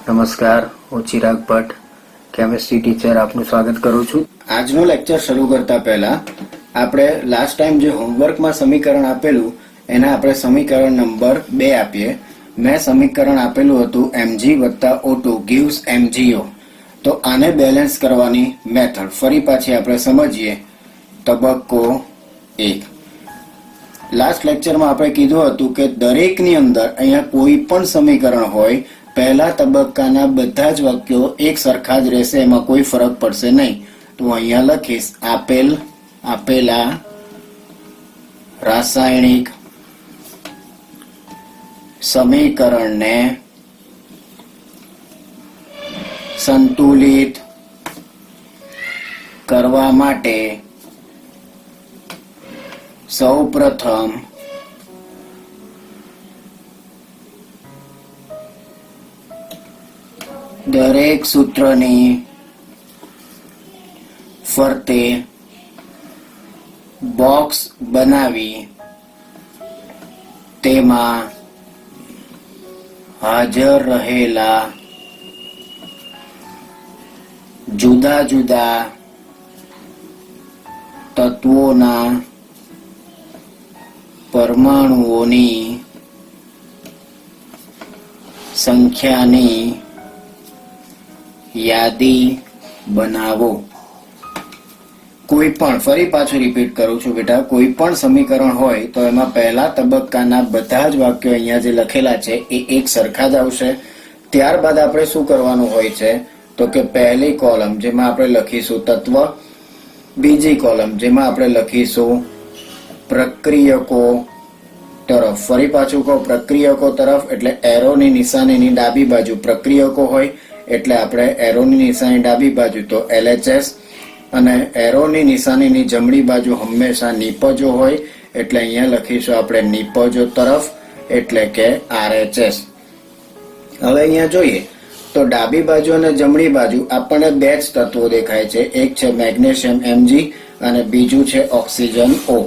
નમસ્કાર, હું Chirag Bhatt, chemistry teacher આપનું સ્વાગત કરું છું. આજનો લેક્ચર શરૂ કરતા પહેલા આપણે લાસ્ટ ટાઈમ જે હોમવર્કમાં સમીકરણ આપેલું એના આપણે સમીકરણ નંબર 2 આપીએ. મેં સમીકરણ આપેલું હતું mg + O2 gives mgo. તો આને બેલેન્સ કરવાની મેથડ ફરી પાછી આપણે સમજીએ. તબક્કો 1. લાસ્ટ લેક્ચરમાં આપણે કીધું હતું કે દરેકની અંદર અહીંયા કોઈ પણ સમીકરણ હોય, પહેલા તબક્કાના બધા જ વાક્યો એક સરખા જ રહેશે, એમાં કોઈ ફરક પડશે નહીં. તો અહીંયા લખીશ આપેલા રાસાયણિક સમીકરણને સંતુલિત કરવા માટે સૌપ્રથમ દરેક સૂત્રની ફરતે બોક્સ બનાવી તેમાં હાજર રહેલા જુદા જુદા તત્વોના પરમાણુઓની સંખ્યાની યાદી બનાવો. કોઈ પણ, ફરી પાછું રિપીટ કરું છું બેટા, કોઈ પણ સમીકરણ હોય તો એમાં પહેલા તબક્કાના બધા જ વાક્યો અહીંયા જે લખેલા છે એ એક સરખા જ આવશે. ત્યારબાદ આપણે શું કરવાનું હોય છે તો કે પહેલી કોલમ જેમાં આપણે લખીશું તત્વ, બીજી કોલમ જેમાં આપણે લખીશું પ્રક્રિયકો તરફ. ફરી પાછું કહો, પ્રક્રિયકો તરફ એટલે એરોની નિશાનીની ડાબી બાજુ પ્રક્રિયકો હોય એટલે આપણે એરોની નિશાની ડાબી બાજુ તો LHS, અને એરોની નિશાનીની જમણી બાજુ હંમેશા નિપજો હોય એટલે અહીંયા લખીશું આપણે નિપજો તરફ એટલે કે RHS. હવે અહીંયા જોઈએ તો ડાબી બાજુ અને જમણી બાજુ આપણને બે જ તત્વો દેખાય છે. એક છે મેગ્નેશિયમ Mg અને બીજું છે ઓક્સિજન O.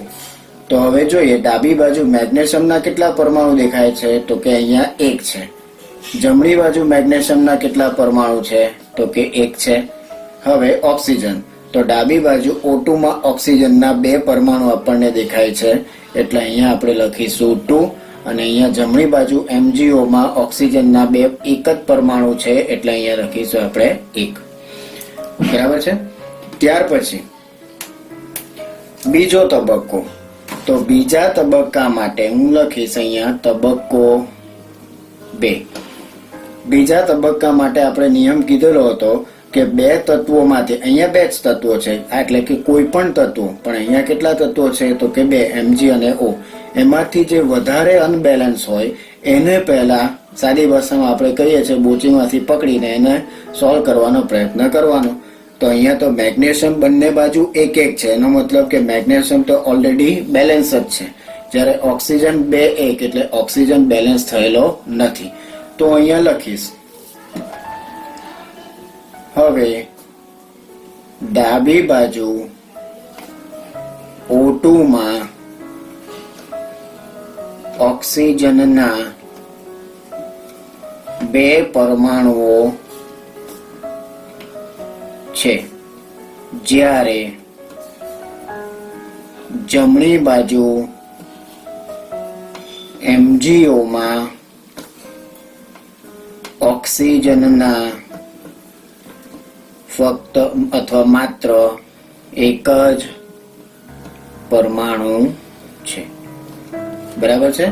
તો હવે જોઈએ ડાબી બાજુ મેગ્નેશિયમના કેટલા પરમાણુ દેખાય છે તો કે અહીંયા 1 છે. જમણી બાજુ મેગ્નેશિયમના કેટલા પરમાણુ છે તો કે 1 છે. હવે ઓક્સિજન, તો ડાબી બાજુ O2 માં ઓક્સિજનના 2 પરમાણુ આપણને દેખાય છે એટલે અહીંયા આપણે લખીશું 2, અને અહીંયા જમણી બાજુ MgO માં ઓક્સિજનના 2 એક જ પરમાણુ છે એટલે અહીંયા લખીશું આપણે 1. બરાબર છે. ત્યાર પછી બીજો તબક્કો, તો બીજા તબક્કા માટે હું લખીશ અહીંયા તબક્કો 2. બીજા તબક્કા માટે આપણે નિયમ કીધેલો હતો કે બે તત્વોમાંથી, અહીંયા બે જ તત્વો છે એટલે કે કોઈ પણ તત્વો, પણ અહીંયા કેટલા તત્વો છે તો કે 2, Mg અને O. એમાંથી જે વધારે અનબેલેન્સ હોય એને પહેલા સાદી ભાષામાં આપણે કહીએ છીએ બોચીમાંથી પકડીને એને સોલ્વ કરવાનો પ્રયત્ન કરવાનો. તો અહીંયા તો મેગ્નેશિયમ બંને બાજુ 1-1 છે, એનો મતલબ કે મેગ્નેશિયમ તો ઓલરેડી બેલેન્સ જ છે, જ્યારે ઓક્સિજન 2-1 એટલે ઓક્સિજન બેલેન્સ થયેલો નથી. તો અહીંયા લખીશ હવે ડાબી બાજુ O2 માં ઓક્સિજનના 2 પરમાણુઓ છે, જ્યારે જમણી બાજુ MgO માં ઓક્સિજનના ફક્ત અથવા માત્ર 1 જ પરમાણુ છે. બરાબર છે.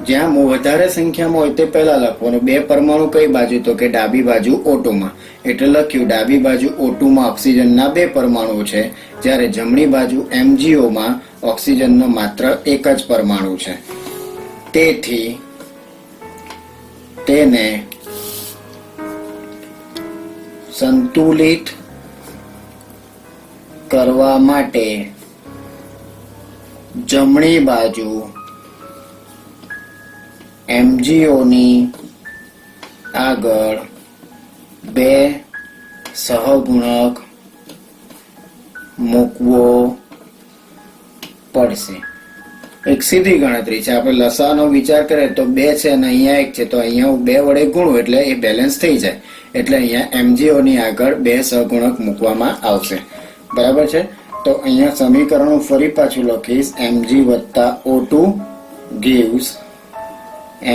જ્યાં વધારે સંખ્યામાં હોય તે પહેલા લખવાનું. 2 પરમાણુ કઈ બાજુ તો કે ડાબી બાજુ O2 માં, એટલે લખ્યું ડાબી બાજુ O2 માં ઓક્સિજનના 2 પરમાણુ છે, જ્યારે જમણી બાજુ MgO માં ઓક્સિજનનો માત્ર 1 જ પરમાણુ છે. તેથી તેને સંતુલિત કરવા માટે જમણી બાજુ MgO ની આગળ 2 સહગુણક મૂકવો પડશે. એક સીધી ગણતરી છે. આપણે લસાઅનો વિચાર કરીએ તો 2 છે અને અહીંયા 1 છે, તો અહીંયા હું 2 વડે ગુણું એટલે એ બેલેન્સ થઈ જાય. એટલે અહીંયા MgO ની આગળ 2 સહગુણક મૂકવામાં આવશે. બરાબર છે. તો અહીંયા સમીકરણ ફરી પાછું લખીશ. Mg + O2 gives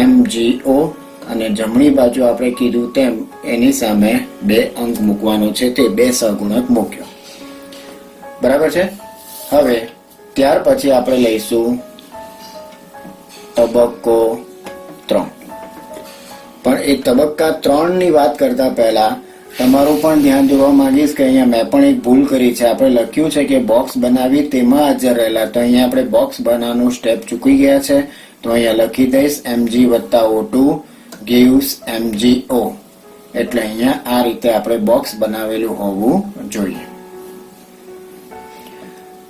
MgO, અને જમણી બાજુ આપણે કીધું તેમ એની સામે 2 અંક મૂકવાનો છે, તે 2 સહગુણક મૂક્યો. બરાબર છે. હવે ત્યાર પછી આપણે લઈશું તબક્કો 3. પણ એ તબક્કા 3 ની વાત કરતા પહેલા તમારું પણ ધ્યાન દોરવા માંગીશ કે અહીંયા મેં પણ એક ભૂલ કરી છે. આપણે લખ્યું છે કે બોક્સ બનાવી તેમાં હાજર રહેલા, તો અહીંયા આપણે બોક્સ બનાવવાનું સ્ટેપ ચૂકી ગયા છે. તો અહીંયા લખી દઈશ Mg + O2 gives MgO. એટલે અહીંયા આ રીતે આપણે બોક્સ બનાવેલું હોવું જોઈએ.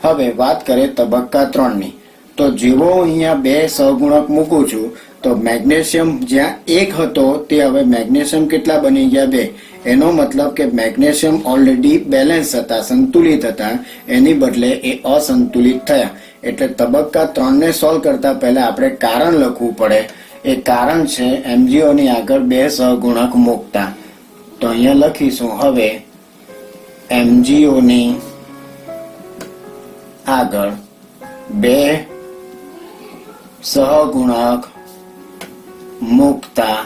હવે વાત કરીએ તબક્કા 3 ની. તો જેવો અહીંયા 2 સહગુણક મૂકું છું તો મેગ્નેશિયમ જ્યાં 1 હતો તે હવે મેગ્નેશિયમ કેટલા બની ગયા? 2. એનો મતલબ કે મેગ્નેશિયમ ઓલરેડી બેલેન્સ હતા, સંતુલિત હતા, એની બદલે એ અસંતુલિત થયા. એટલે તબક્કા 3 ને સોલ્વ કરતા પહેલા આપણે કારણ લખવું પડે. એ કારણ છે MgO ની આગળ 2 સહગુણક મૂકતા. તો અહીંયા લખીશું હવે MgO ની આગળ 2 સહગુણક મૂકતા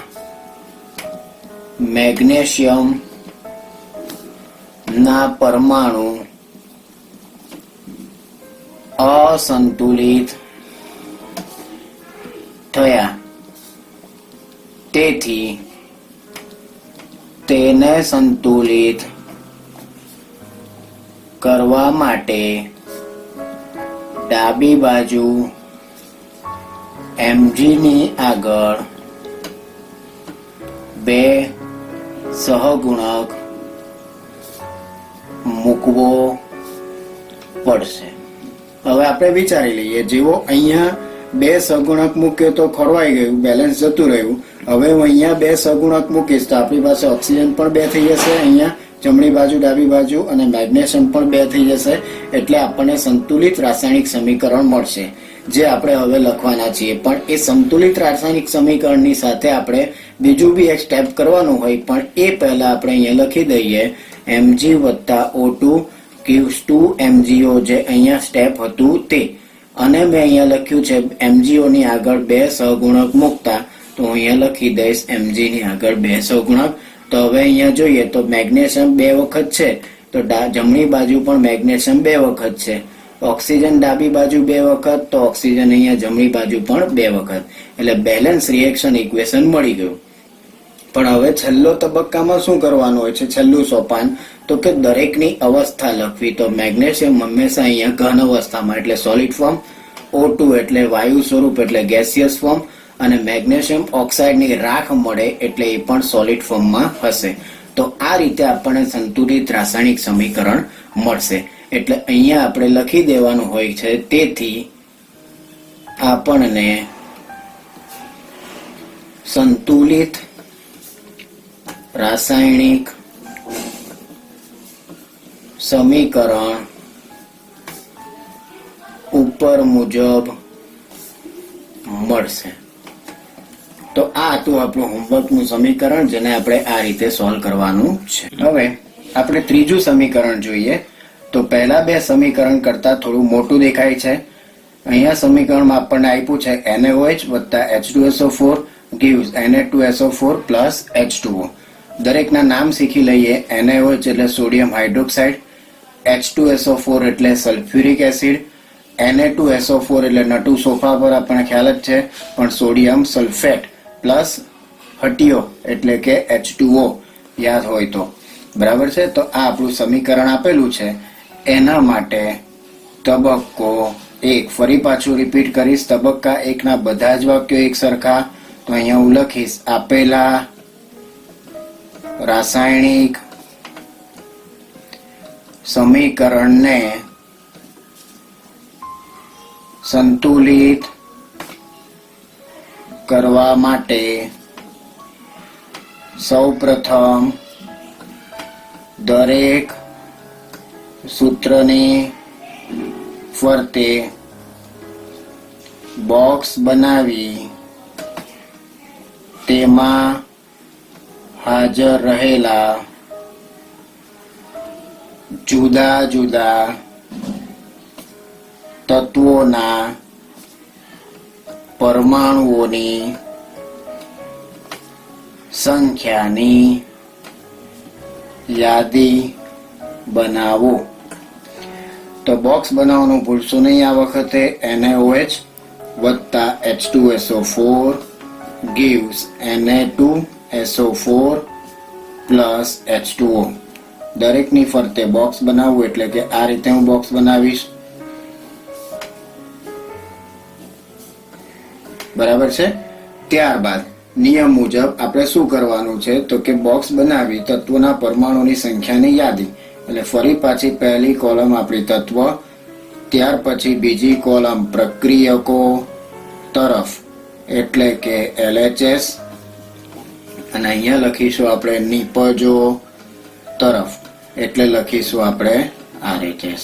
મેગ્નેશિયમ ના પરમાણુ અસંતુલિત થયા. તેથી તેને સંતુલિત કરવા માટે ડાબી બાજુ Mg ની આગળ 2 સહગુણક મૂકવો પડશે. હવે આપણે વિચારી લઈએ, જેવો અહીંયા 2 સહગુણક મૂક્યો તો ખોરવાઈ ગયું, બેલેન્સ જતું રહ્યું. હવે હું અહીંયા 2 સહગુણક મૂકીશ તો આપણી પાસે ઓક્સિજન પણ 2 થઈ જશે, અહીંયા જમણી બાજુ ડાબી બાજુ, અને મેગ્નેશિયમ પણ 2 થઈ જશે. એટલે આપણને સંતુલિત રાસાયણિક સમીકરણ મળશે, જે આપણે હવે લખવાના છીએ. પણ એ સંતુલિત રાસાયણિક સમીકરણની સાથે આપણે બીજું બી એક સ્ટેપ કરવાનું હોય, પણ એ પહેલા આપણે અહીંયા લખી દઈએ Mg + O2 gives 2 MgO, જે અહીંયા સ્ટેપ હતું તે. અને મેં અહીંયા લખ્યું છે MgO ની આગળ 2 સહગુણક મૂકતા, તો અહીંયા લખી દઈશ Mg ની આગળ 2 સહગુણક. તો હવે અહીંયા જોઈએ તો મેગ્નેશિયમ 2 વખત છે, તો જમણી બાજુ પણ મેગ્નેશિયમ 2 વખત છે. ઓક્સિજન ડાબી બાજુ 2 વખત, તો ઓક્સિજન અહીંયા જમણી બાજુ પણ 2 વખત. એટલે બેલેન્સ રિએક્શન ઇક્વેશન મળી ગયું. પણ હવે છેલ્લો તબક્કામાં શું કરવાનું હોય છે? છેલ્લું સોપાન તો કે દરેકની અવસ્થા લખવી. તો મેગ્નેશિયમ હંમેશા અહીંયા ઘન અવસ્થામાં એટલે સોલિડ ફોર્મ, O2 એટલે વાયુ સ્વરૂપ એટલે ગેસિયસ ફોર્મ, અને મેગ્નેશિયમ ઓક્સાઇડની રાખ મળે એટલે એ પણ સોલિડ ફોર્મમાં હશે. તો આ રીતે આપણને સંતુલિત રાસાયણિક સમીકરણ મળશે. એટલે અહીંયા આપણે લખી દેવાનું હોય છે, તેથી આપણને સંતુલિત રાસાયણિક સમીકરણ ઉપર મુજબ મળશે. તો આ હતું આપણું હોમવર્કનું સમીકરણ, જેને આપણે આ રીતે સોલ્વ કરવાનું છે. હવે આપણે ત્રીજું સમીકરણ જોઈએ. તો પહેલા 2 સમીકરણ કરતા થોડું મોટું દેખાય છે. અહીંયા સમીકરણમાં આપણને આપ્યું છે NaOH + H2SO4 gives Na2SO4 + H2O. દરેકના નામ શીખી લઈએ. NaOH એટલે સોડિયમ હાઇડ્રોક્સાઇડ, H2SO4 એટલે સલ્ફ્યુરિક એસિડ, Na2SO4 એટલે નટુ સોફા પર આપણને ખ્યાલ જ છે, પણ સોડિયમ સલ્ફેટ પ્લસ હટીઓ એટલે કે H2O યાદ હોય તો. બરાબર છે. તો આ આપણું સમીકરણ આપેલું છે. એના માટે તબક્કો 1 ફરી પાછું રિપીટ કરીશ. તબક્કા 1 ના બધા જ વાક્યો એક સરખા. તો અહીંયા હું લખીશ આપેલા રાસાયણિક સમીકરણને સંતુલિત કરવા માટે સૌપ્રથમ દરેક સૂત્રની ફરતે બોક્સ બનાવી તેમાં હાજર રહેલા જુદા જુદા તત્વોના પરમાણુઓની સંખ્યાની યાદી બનાવો. તો બોક્સ બનાવવાનું ભૂલશો નહીં આ વખતે. NaOH વત્તા H2SO4 gives Na2SO4 plus H2O. દરેકની ફરતે બોક્સ બનાવવું એટલે કે આ રીતે હું બોક્સ બનાવીશ. બરાબર છે. ત્યારબાદ નિયમ મુજબ આપણે શું કરવાનું છે તો કે બોક્સ બનાવી તત્વોના પરમાણુની સંખ્યાની યાદી. એટલે ફરી પાછી પહેલી કોલમ આપણી તત્વ, ત્યાર પછી બીજી કોલમ પ્રક્રિયકો તરફ એટલે કે LHS, અને અહીંયા લખીશું આપણે નિપજો તરફ એટલે લખીશું આપણે RHS.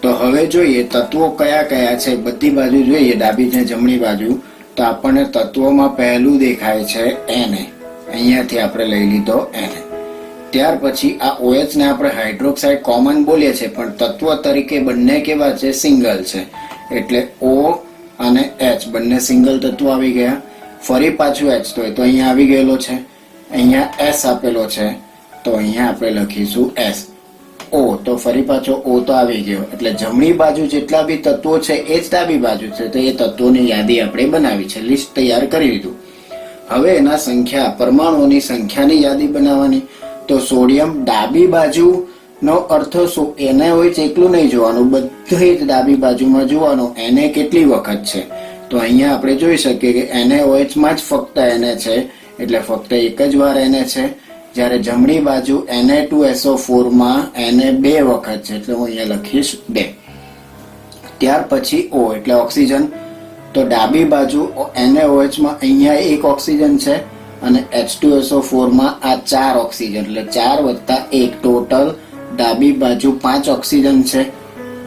તો હવે જોઈએ તત્વો કયા કયા છે. બધી બાજુ જોઈએ, ડાબી ને જમણી બાજુ. તો આપણને તત્વોમાં પહેલું દેખાય છે Na. અહીંયાથી આપણે લઈ લીધો Na. ત્યાર પછી આ OH ને આપણે હાઇડ્રોક્સાઇડ કોમન બોલીએ છીએ, પણ તત્વ તરીકે બંને કેવા છે? સિંગલ છે. એટલે O અને H બંને સિંગલ તત્વો આવી ગયા. ફરી પાછું H તો અહીંયા આવી ગયેલો છે. અહીંયા S આપેલો છે તો અહીંયા આપણે લખીશું S. O તો ફરી પાછો O તો આવી ગયો. એટલે જમણી બાજુ જેટલા બી તત્વો છે એ જ ડાબી બાજુ છે. તો એ તત્વોની યાદી આપણે બનાવી છે, લિસ્ટ તૈયાર કરી લીધું. હવે એના સંખ્યા, પરમાણુઓની સંખ્યાની યાદી બનાવવાની. તો સોડિયમ ડાબી બાજુ નો અર્થ શું? NaOH એકલું નહીં જોવાનું, બધી જ ડાબી બાજુમાં જોવાનું Na કેટલી વખત છે. તો અહીંયા આપણે જોઈ શકીએ કે NaOH માં જ ફક્ત Na છે, એટલે ફક્ત એક જ વાર Na છે. જ્યારે જમણી બાજુ Na2SO4 માં Na 2 વખત છે, એટલે હું અહીંયા લખીશ 2. ત્યાર પછી O એટલે ઓક્સિજન. તો ડાબી બાજુ NaOH માં અહીંયા એક ઓક્સિજન છે અને H2SO4 માં આ 4 ઓક્સિજન, એટલે 4 વત્તા 1 ટોટલ ડાબી બાજુ 5 ઓક્સિજન છે.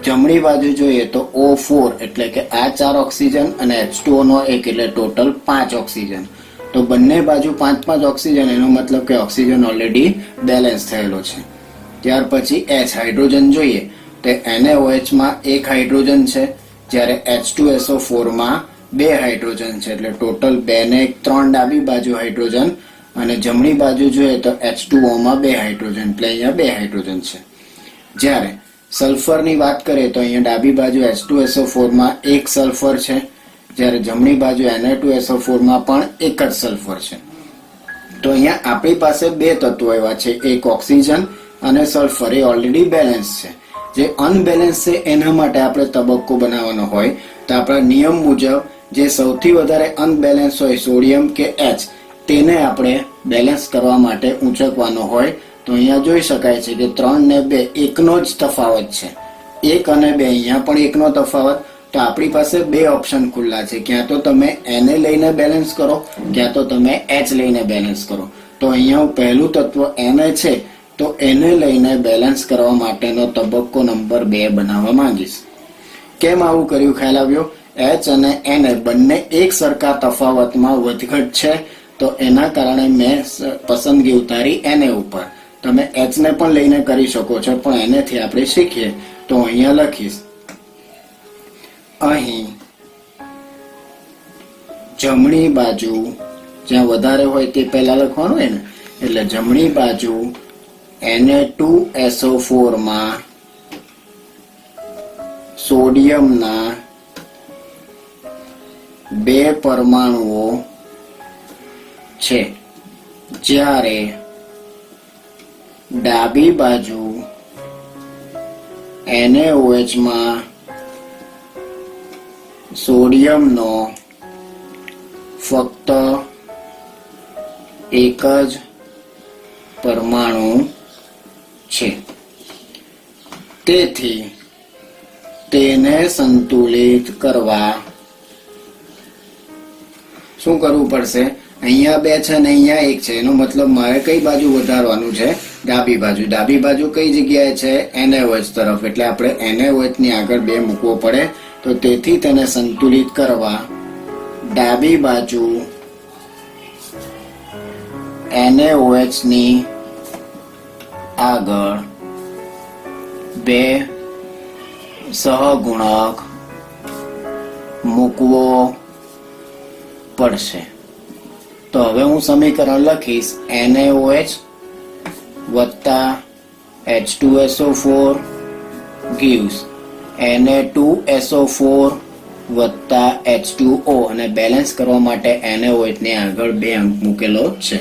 જમણી બાજુ જોઈએ તો O4 એટલે કે આ 4 ઓક્સિજન અને H2O નો 1 એટલે ટોટલ 5 ઓક્સિજન. તો બંને બાજુ 5-5 ઓક્સિજન, એનો મતલબ કે ઓક્સિજન ઓલરેડી બેલેન્સ થયેલો છે. ત્યાર પછી H હાઇડ્રોજન જોઈએ તો NaOH માં 1 હાઇડ્રોજન છે, જ્યારે H2SO4 માં 2 હાઇડ્રોજન છે. એટલે ટોટલ 2 ને 3 ડાબી બાજુ હાઇડ્રોજન, અને જમણી બાજુ જોઈએ તો H2O માં 2 હાઇડ્રોજન, એટલે અહીંયા 2 હાઇડ્રોજન છે. જ્યારે સલ્ફરની વાત કરીએ તો અહીંયા ડાબી બાજુ H2SO4 માં 1 સલ્ફર છે, જ્યારે જમણી બાજુ Na2SO4 માં પણ 1 જ સલ્ફર છે. તો અહીંયા આપણી પાસે 2 તત્વો એવા છે, એક ઓક્સિજન અને સલ્ફર. એ ઓલરેડી બેલેન્સ છે. જે અનબેલેન્સ છે એના માટે આપણે તબક્કો બનાવવાનો હોય તો આપણા નિયમ મુજબ જે સૌથી વધારે અનબેલેન્સ હોય સોડિયમ કે H, તેને આપણે બેલેન્સ કરવા માટે ઊંચકવાનો હોય. તો અહીંયા જોઈ શકાય છે કે 3 ને 2 એકનો જ તફાવત છે. 1 અને 2 અહીંયા પણ એકનો તફાવત. તો આપણી પાસે 2 ઓપ્શન ખુલ્લા છે, ક્યાં તો તમે Na લઈને બેલેન્સ કરો, ક્યાં તો તમે H લઈને બેલેન્સ કરો. તો અહીંયા હું પહેલું તત્વ Na છે તો એને લઈને બેલેન્સ કરવા માટેનો તબક્કો નંબર 2 બનાવવા માંગીશ. કેમ આવું કર્યું ખ્યાલ આવ્યો? H અને Na બંને એક સરખા તફાવતમાં વધઘટ છે, તો એના કારણે મેં પસંદગી ઉતારી Na ઉપર. તમે H ને પણ લઈને કરી શકો છો, પણ એનેથી આપણે શીખીએ. તો અહીંયા લખીશ, અહીં જમણી બાજુ જ્યાં વધારે હોય તે પહેલા લખવાનું હોય ને, એટલે જમણી બાજુ Na2SO4 માં સોડિયમના 2 પરમાણુઓ છે, જ્યારે ડાબી બાજુ NaOH માં સોડિયમનો ફક્ત એક જ પરમાણુ છે. તેથી તેને સંતુલિત કરવા શું કરવું પડશે? અહીંયા 2 છે ને અહીંયા 1 છે, એનો મતલબ મારે કઈ બાજુ વધારવાનું છે? ડાબી બાજુ. ડાબી બાજુ કઈ જગ્યાએ છે? NaOH તરફ, એટલે આપણે NaOH ની આગળ 2 મૂકવો પડે. તો તો તેથી તેને સંતુલિત કરવા ડાબી બાજુ NaOH ની આગળ 2 સહગુણક મૂકવો પડશે. તો હવે હું સમીકરણ લખીશ NaOH વત્તા H2SO4 gives Na2SO4 વત્તા H2O, અને બેલેન્સ કરવા માટે NaOH ની આગળ 2 અંક મૂકેલો છે.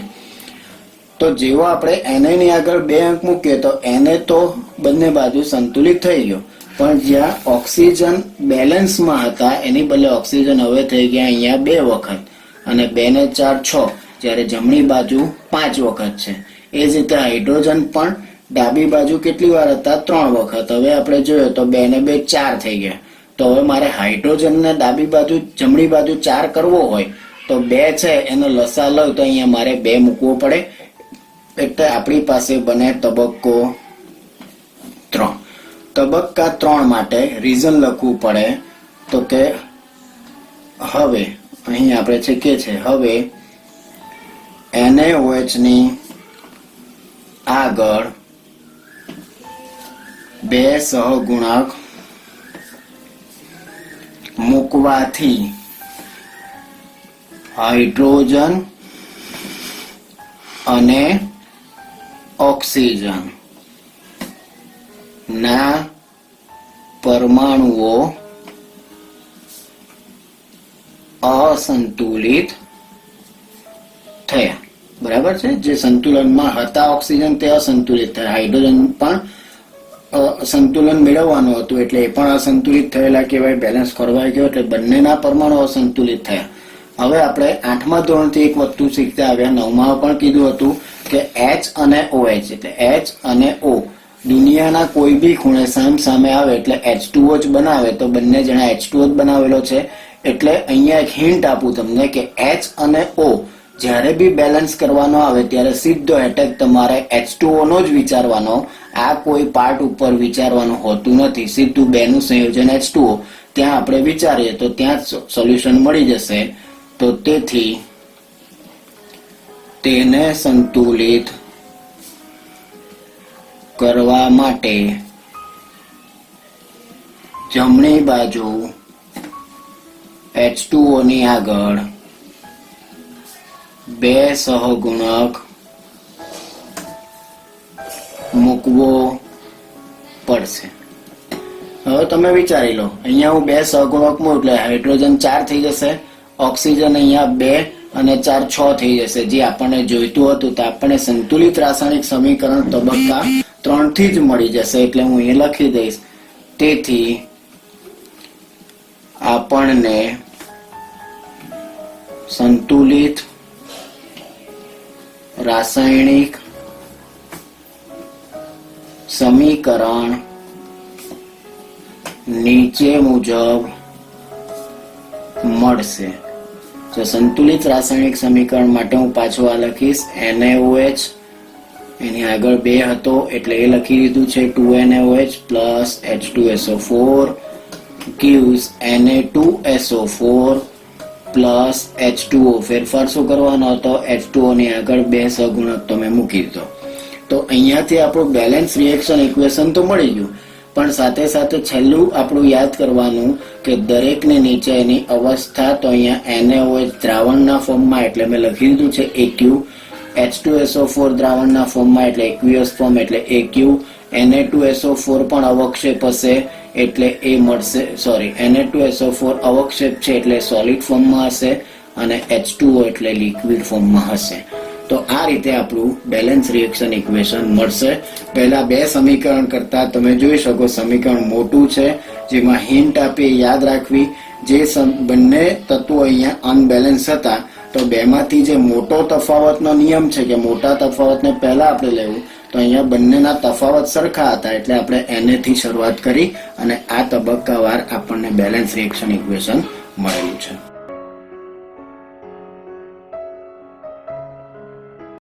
તો જેવો આપણે Na ની આગળ 2 અંક મૂકીએ તો Na તો બંને બાજુ સંતુલિત થઈ ગયો, પણ જ્યાં ઓક્સિજન બેલેન્સમાં હતા એની બદલે ઓક્સિજન હવે થઈ ગયા અહીંયા 2 વખત, અને 2 ને 4 6, જ્યારે જમણી બાજુ 5 વખત છે. એ જ રીતે હાઇડ્રોજન પણ ડાબી બાજુ કેટલી વાર હતા? 3 વખત. હવે આપણે જોઈએ તો 2 ને 2 4 થઈ ગયા. તો હવે મારે હાઇડ્રોજન ને ડાબી બાજુ જમણી બાજુ 4 કરવો હોય તો 2 છે એનો લસા લઉં તો અહીંયા મારે 2 મૂકવો પડે, એટલે આપણી પાસે બને તબક્કો 3. તબક્કા 3 માટે રીઝન લખવું પડે. તો કે હવે અહીં આપણે છે કે છે હવે NaOH ની આગળ 2 સહગુણક મૂકવાથી હાઇડ્રોજન અને ઓક્સિજન ના પરમાણુઓ અસંતુલિત થયા. બરાબર છે? જે સંતુલનમાં હતા ઓક્સિજન તે અસંતુલિત થયા. હાઇડ્રોજન પણ સંતુલન મેળવવાનું હતું એટલે એ પણ અસંતુલિત થયેલા કહેવાય, બેલેન્સ ખોરવાઈ ગયો, એટલે બંનેના પરમાણુ અસંતુલિત થયા. હવે આપણે 8મા ધોરણથી એક વસ્તુ શીખતા આવ્યા. 9માં પણ કીધું હતું કે H અને OH એટલે H અને O દુનિયાના કોઈ બી ખૂણે સામ સામે આવે એટલે H2O જ બનાવે, તો બંને જણા H2O જ બનાવેલો છે. એટલે અહીંયા એક હિન્ટ આપું તમને કે H અને O જ્યારે બી બેલેન્સ કરવાનો આવે ત્યારે સીધો એટેક તમારે H2O નો જ વિચારવાનો. આ કોઈ પાર્ટ ઉપર વિચારવાનું હોતું નથી. સીધું 2 નું સંયોજન H2O ત્યાં આપણે વિચારીએ તો ત્યાં જ સોલ્યુશન મળી જશે. તો તેથી તેને સંતુલિત કરવા માટે જમણી બાજુ H2O ની આગળ 2 સહગુણક મૂકવો પડશે. હવે તમે વિચારી લો, અહીંયા હું 2 સહગુણક મૂકું એટલે હાઇડ્રોજન 4 થઈ જશે, ઓક્સિજન અહીંયા 2 અને 4 6 થઈ જશે, જે આપણને જોઈતું હતું. તો આપણને સંતુલિત રાસાયણિક સમીકરણ તબક્કા 3 થી જ મળી જશે. એટલે હું અહીંયા લખી દઈશ, તેથી આપણને સંતુલિત રાસાયણિક સમીકરણ નીચે મુજબ મળશે. તો સંતુલિત રાસાયણિક સમીકરણ માટે હું પાછું આ લખીશ. NaOH એની આગળ 2 હતો એટલે એ લખી દીધું છે 2NaOH plus H2SO4 gives Na2SO4 plus H2O. ફેરફાર શું કરવાનો હતો? H2O ની આગળ 2 સહગુણક તમે મૂકી દીધો. તો અહીંયાથી આપણું બેલેન્સ રિએક્શન ઇક્વેશન તો મળી ગયું, પણ સાથે સાથે છેલ્લું આપણું યાદ કરવાનું કે દરેકની નીચે એની અવસ્થા. તો અહીંયા NaOH દ્રાવણના ફોર્મમાં એટલે મેં લખી દીધું છે AQ, H2SO4 દ્રાવણના ફોર્મમાં એટલે એક્વિયસ ફોર્મ એટલે AQ, Na2SO4 પણ અવક્ષેપ હશે એટલે એ મળશે, સોરી Na2SO4 અવક્ષેપ છે એટલે સોલિડ ફોર્મમાં હશે, અને H2O એટલે લિક્વિડ ફોર્મમાં હશે. તો આ રીતે આપણું બેલેન્સ રિએક્શન ઇક્વેશન મળશે. પહેલા 2 સમીકરણ કરતા તમે જોઈ શકો સમીકરણ મોટું છે, જેમાં હિન્ટ આપી યાદ રાખવી. જે બંને તત્વો અહીંયા અનબેલેન્સ હતા તો 2 માંથી જે મોટો તફાવતનો નિયમ છે કે મોટા તફાવતને પહેલા આપણે લેવું, તો અહીંયા બંનેના તફાવત સરખા હતા એટલે આપણે Na થી શરૂઆત કરી અને આ તબક્કાવાર આપણને બેલેન્સ રિએક્શન ઇક્વેશન મળેલું છે.